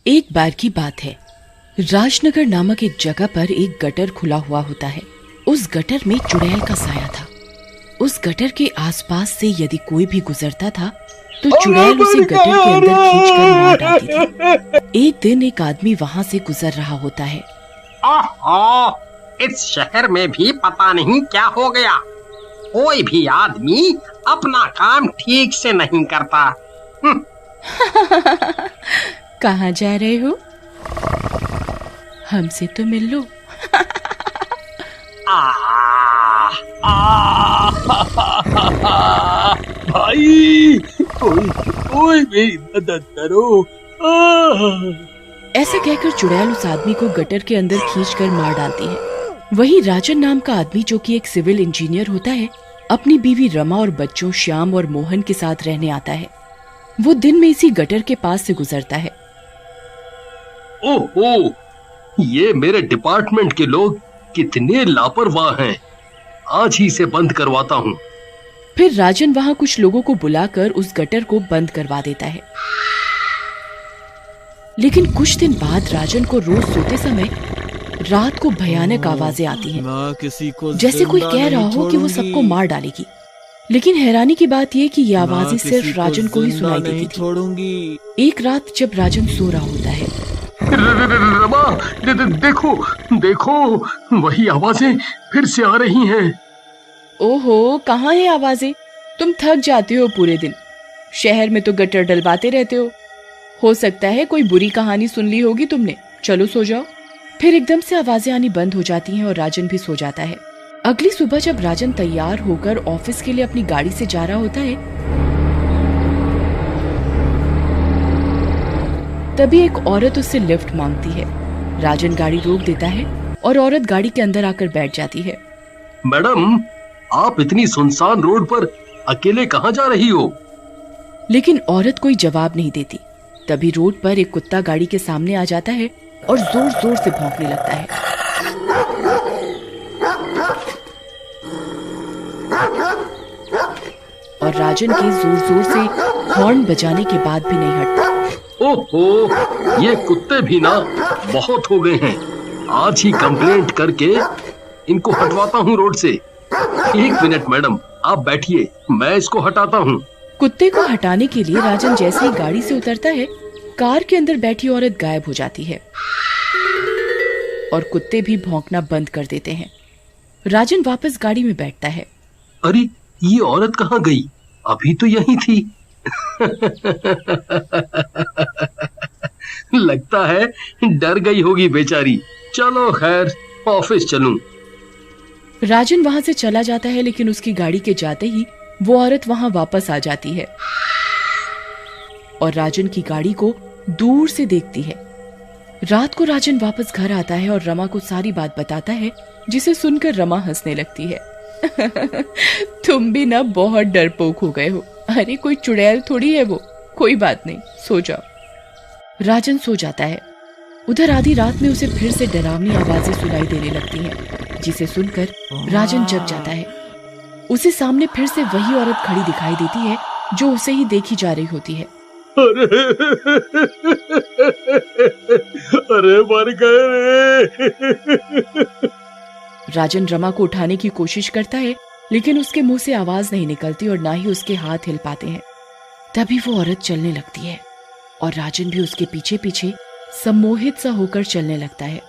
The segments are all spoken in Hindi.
एक बार की बात है, राजनगर नामक एक जगह पर एक गटर खुला हुआ होता है। उस गटर में चुड़ैल का साया था। उस गटर के आसपास से यदि कोई भी गुजरता था तो चुड़ैल उसे गटर के अंदर खींचकर मार डालती थी। एक दिन एक आदमी वहाँ से गुजर रहा होता है। ओहो, इस शहर में भी पता नहीं क्या हो गया। कोई भी आदमी अपना काम ठीक से नहीं करता। कहाँ जा रहे हो? हमसे तो मिल लो। भाई, कोई मेरी मदद करो। ऐसा कहकर चुड़ैल उस आदमी को गटर के अंदर खींचकर मार डालती है। वही राजन नाम का आदमी, जो कि एक सिविल इंजीनियर होता है, अपनी बीवी रमा और बच्चों श्याम और मोहन के साथ रहने आता है। वो दिन में इसी गटर के पास से गुजरता है। ओहो, ये मेरे डिपार्टमेंट के लोग कितने लापरवाह हैं। आज ही से बंद करवाता हूँ। फिर राजन वहाँ कुछ लोगों को बुलाकर उस गटर को बंद करवा देता है। लेकिन कुछ दिन बाद राजन को रोज सोते समय रात को भयानक आवाजें आती हैं, जैसे कोई कह रहा हो कि वो सबको मार डालेगी। लेकिन हैरानी की बात यह कि ये आवाजें सिर्फ राजन को ही सुनाई देती थी। एक रात जब राजन सो रहा होता है, रमा, देखो देखो, वही आवाजें फिर से आ रही हैं। ओहो, कहाँ है आवाजें? तुम थक जाते हो पूरे दिन। शहर में तो गटर डलवाते रहते हो सकता है कोई बुरी कहानी सुन ली होगी तुमने। चलो सो जाओ। फिर एकदम से आवाजें आनी बंद हो जाती हैं और राजन भी सो जाता है। अगली सुबह जब राजन तैयार होकर ऑफिस के लिए अपनी गाड़ी से जा रहा होता है, तभी एक औरत उससे लिफ्ट मांगती है। राजन गाड़ी रोक देता है और औरत गाड़ी के अंदर आकर बैठ जाती है। मैडम, आप इतनी सुनसान रोड पर अकेले कहाँ जा रही हो? लेकिन औरत कोई जवाब नहीं देती। तभी रोड पर एक कुत्ता गाड़ी के सामने आ जाता है और जोर जोर से भौंकने लगता है। और राजन के जोर जोर से हॉर्न बजाने के बाद भी नहीं हटता। ओहो, ये कुत्ते भी ना बहुत हो गए हैं। आज ही कंप्लेंट करके इनको हटवाता हूँ रोड से। एक मिनट मैडम, आप बैठिए, मैं इसको हटाता हूँ। कुत्ते को हटाने के लिए राजन जैसे ही गाड़ी से उतरता है, कार के अंदर बैठी औरत गायब हो जाती है और कुत्ते भी भौंकना बंद कर देते हैं। राजन वापस गाड़ी में बैठता है। अरे, ये औरत कहाँ गई? अभी तो यहीं थी। लगता है डर गई होगी बेचारी। चलो खैर, ऑफिस चलूं। राजन वहां से चला जाता है, लेकिन उसकी गाड़ी के जाते ही वो औरत वहां वापस आ जाती है और राजन की गाड़ी को दूर से देखती है। रात को राजन वापस घर आता है और रमा को सारी बात बताता है, जिसे सुनकर रमा हंसने लगती है। तुम भी ना बहुत डरपोक हो गए हो। अरे कोई चुड़ैल थोड़ी है वो। कोई बात नहीं, सो जाओ। राजन सो जाता है। उधर आधी रात में उसे फिर से डरावनी आवाजें सुनाई देने लगती हैं, जिसे सुनकर राजन जग जाता है। उसे सामने फिर से वही औरत खड़ी दिखाई देती है, जो उसे ही देखी जा रही होती है। अरे मर गए रे। राजन रमा को उठाने की कोशिश करता है, लेकिन उसके मुंह से आवाज नहीं निकलती और ना ही उसके हाथ हिल पाते हैं। तभी वो औरत चलने लगती है और राजन भी उसके पीछे पीछे सम्मोहित सा होकर चलने लगता है।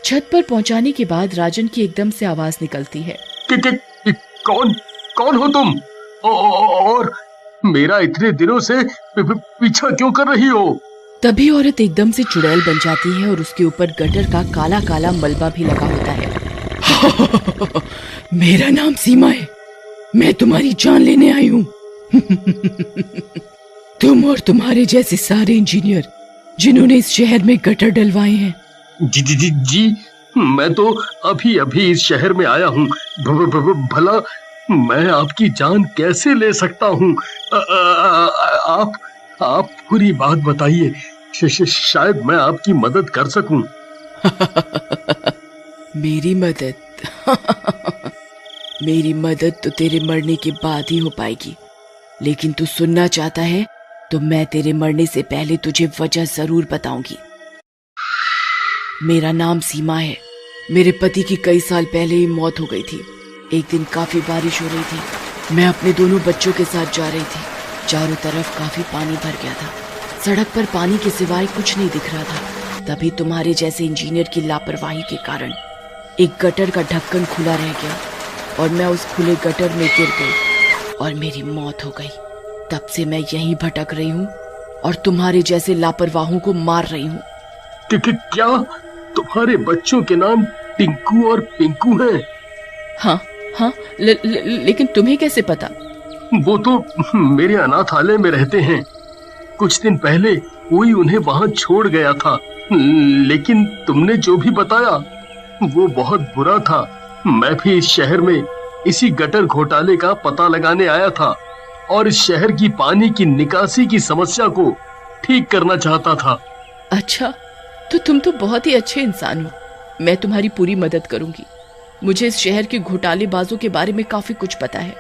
छत पर पहुंचाने के बाद राजन की एकदम से आवाज निकलती है। कौन हो तुम? और मेरा इतने दिनों से पीछा क्यों कर रही हो? तभी औरत एकदम से चुड़ैल बन जाती है और उसके ऊपर गटर का काला काला मलबा भी लगा होता है। मेरा नाम सीमा है। मैं तुम्हारी जान लेने आई हूँ। तुम और तुम्हारे जैसे सारे इंजीनियर जिन्होंने इस शहर में गटर डलवाए हैं। जी, मैं तो अभी अभी इस शहर में आया हूँ। भला मैं आपकी जान कैसे ले सकता हूँ? आप पूरी बात बताइए, शायद मैं आपकी मदद कर सकूं। मेरी मदद? मेरी मदद तो तेरे मरने के बाद ही हो पाएगी। लेकिन तू सुनना चाहता है तो मैं तेरे मरने से पहले तुझे वजह जरूर बताऊंगी। मेरा नाम सीमा है। मेरे पति की कई साल पहले ही मौत हो गई थी। एक दिन काफी बारिश हो रही थी। मैं अपने दोनों बच्चों के साथ जा रही थी। चारों तरफ काफी पानी भर गया था। सड़क पर पानी के सिवाय कुछ नहीं दिख रहा था। तभी तुम्हारे जैसे इंजीनियर की लापरवाही के कारण एक गटर का ढक्कन खुला रह गया और मैं उस खुले गटर में गिर गई और मेरी मौत हो गई। तब से मैं यहीं भटक रही हूँ और तुम्हारे जैसे लापरवाहों को मार रही हूँ। क्या तुम्हारे बच्चों के नाम टिंकू और पिंकू हैं? हाँ, लेकिन तुम्हें कैसे पता? वो तो मेरे अनाथालय में रहते हैं। कुछ दिन पहले कोई उन्हें वहां छोड़ गया था, लेकिन तुमने जो भी बताया वो बहुत बुरा था। मैं भी इस शहर में इसी गटर घोटाले का पता लगाने आया था और इस शहर की पानी की निकासी की समस्या को ठीक करना चाहता था। अच्छा, तो तुम तो बहुत ही अच्छे इंसान हो। मैं तुम्हारी पूरी मदद करूंगी। मुझे इस शहर के घोटालेबाजों के बारे में काफी कुछ पता है।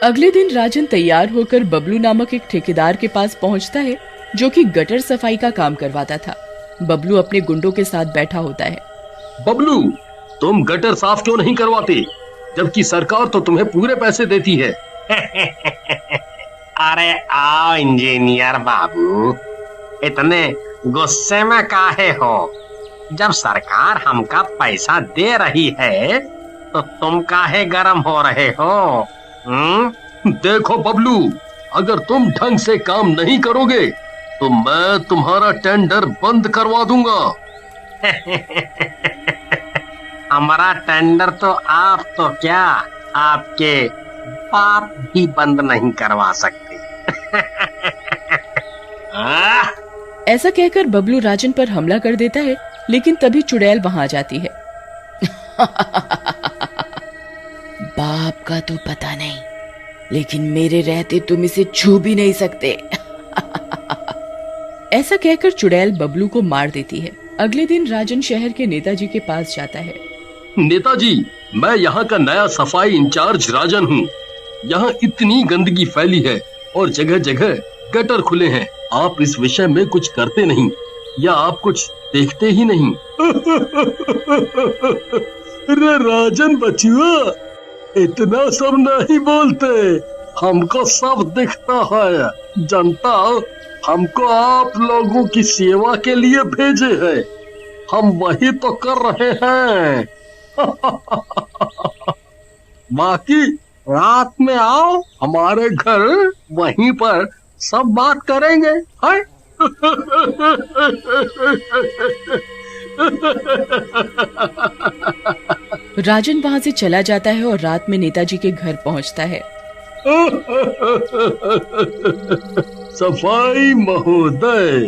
अगले दिन राजन तैयार होकर बबलू नामक एक ठेकेदार के पास पहुंचता है जो कि गटर सफाई का काम करवाता था। बबलू अपने गुंडों के साथ बैठा होता है। बबलू, तुम गटर साफ क्यों नहीं करवाते, जबकि सरकार तो तुम्हें पूरे पैसे देती है? अरे आओ इंजीनियर बाबू, इतने गुस्से में काहे हो? जब सरकार हमका पैसा दे रही है तो तुम काहे गरम हो रहे हो? देखो बबलू, अगर तुम ढंग से काम नहीं करोगे तो मैं तुम्हारा टेंडर बंद करवा दूंगा। हमारा टेंडर तो आप तो क्या, आपके बाप भी बंद नहीं करवा सकते। ऐसा कहकर बबलू राजन पर हमला कर देता है, लेकिन तभी चुड़ैल वहां आ जाती है। बाप का तो पता नहीं, लेकिन मेरे रहते तुम इसे छू भी नहीं सकते। ऐसा कहकर चुड़ैल बबलू को मार देती है। अगले दिन राजन शहर के नेताजी के पास जाता है। नेताजी, मैं यहाँ का नया सफाई इंचार्ज राजन हूँ। यहाँ इतनी गंदगी फैली है और जगह जगह गटर खुले हैं। आप इस विषय में कुछ करते नहीं या आप कुछ देखते ही नहीं? अरे राजन बचुआ, इतना सब नहीं बोलते। हमको सब दिखता है। जनता हमको आप लोगों की सेवा के लिए भेजे हैं, हम वही तो कर रहे हैं। बाकी रात में आओ हमारे घर, वहीं पर सब बात करेंगे। है? राजन वहां से चला जाता है और रात में नेताजी के घर पहुंचता है। सफाई महोदय,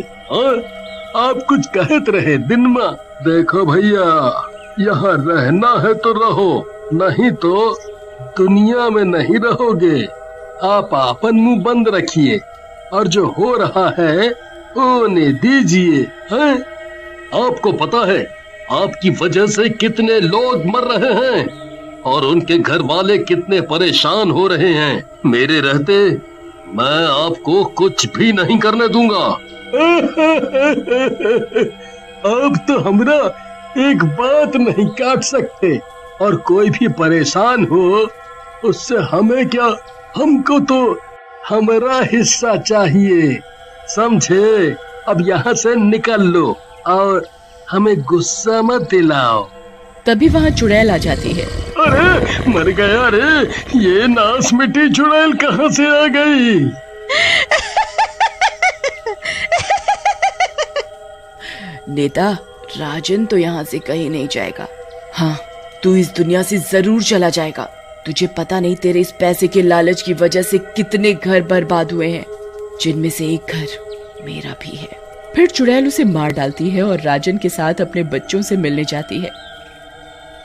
आप कुछ कहते रहे दिन में। देखो भैया, यहाँ रहना है तो रहो, नहीं तो दुनिया में नहीं रहोगे। आप अपन मुंह बंद रखिए और जो हो रहा है होने दीजिए। हैं? आपको पता है आपकी वजह से कितने लोग मर रहे हैं और उनके घर वाले कितने परेशान हो रहे हैं। मेरे रहते मैं आपको कुछ भी नहीं करने दूंगा। अब तो हमरा एक बात नहीं काट सकते और कोई भी परेशान हो उससे हमें क्या, हमको तो हमारा हिस्सा चाहिए, समझे? अब यहाँ से निकल लो और हमें गुस्सा मत दिलाओ। तभी वहाँ चुड़ैल आ जाती है। अरे मर गया रे, ये नास मिट्टी चुड़ैल कहाँ से आ गई? नेता, राजन तो यहाँ से कहीं नहीं जाएगा। हाँ, तू इस दुनिया से जरूर चला जाएगा। तुझे पता नहीं तेरे इस पैसे के लालच की वजह से कितने घर बर्बाद हुए हैं, जिनमें से एक घर मेरा भी है। फिर चुड़ैल उसे मार डालती है और राजन के साथ अपने बच्चों से मिलने जाती है।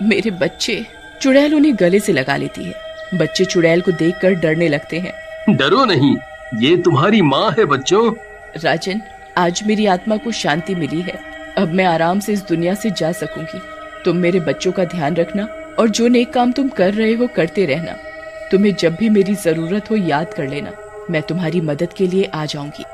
मेरे बच्चे, चुड़ैल उन्हें गले से लगा लेती है। बच्चे चुड़ैल को देखकर डरने लगते हैं। डरो नहीं, ये तुम्हारी माँ है बच्चों। राजन, आज मेरी आत्मा को शांति मिली है। अब मैं आराम से इस दुनिया से जा सकूंगी। तुम मेरे बच्चों का ध्यान रखना और जो नेक काम तुम कर रहे हो करते रहना। तुम्हें जब भी मेरी जरूरत हो याद कर लेना। मैं तुम्हारी मदद के लिए आ जाऊंगी।